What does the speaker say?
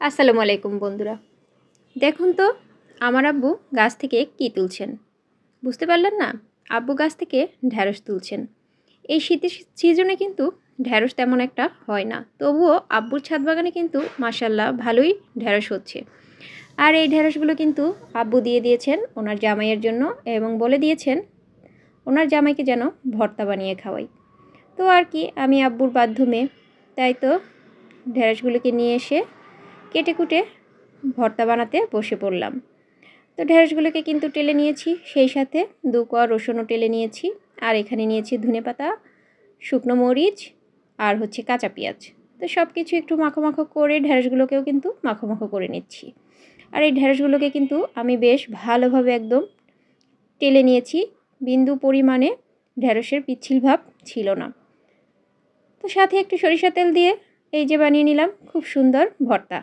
আসসালামু আলাইকুম বন্ধুরা। দেখুন তো আমার আব্বু গাছ থেকে কী তুলছেন। বুঝতে পারলেন না? আব্বু গাছ থেকে ঢ্যাঁড়স তুলছেন। এই শীতের সিজনে কিন্তু ঢ্যাঁড়স তেমন একটা হয় না। তবুও আব্বুর ছাদ বাগানে কিন্তু মাশাআল্লাহ ভালোই ঢ্যাঁড়স হচ্ছে। আর এই ঢ্যাঁড়সগুলো কিন্তু আব্বু দিয়ে দিয়েছেন ওনার জামাইয়ের জন্য এবং বলে দিয়েছেন ওনার জামাইকে যেন ভর্তা বানিয়ে খাওয়াই। তো আর কি আমি আব্বুর বাধ্য মেয়ে, তাই তো ঢ্যাঁড়সগুলোকে নিয়ে এসে কেটে কুটে ভর্তা বানাতে বসে পড়লাম। তো ঢ্যাঁড়সগুলোকে কিন্তু টেলে নিয়েছি, সেই সাথে 2 কোয়া রসুনও টেলে নিয়েছি। আর এখানে নিয়েছি ধনেপাতা, শুকনো মরিচ আর হচ্ছে কাঁচা পেঁয়াজ। তো সব কিছু একটু মাখো মাখো করে ঢ্যাঁড়সগুলোকেও কিন্তু মাখো মাখো করে নিচ্ছি। আর এই ঢ্যাঁড়সগুলোকে কিন্তু আমি বেশ ভালোভাবে একদম টেলে নিয়েছি, বিন্দু পরিমাণে ঢ্যাঁড়সের পিচ্ছিল ভাব ছিল না। তো সাথে একটু সরিষা তেল দিয়ে এই যে বানিয়ে নিলাম খুব সুন্দর ভর্তা।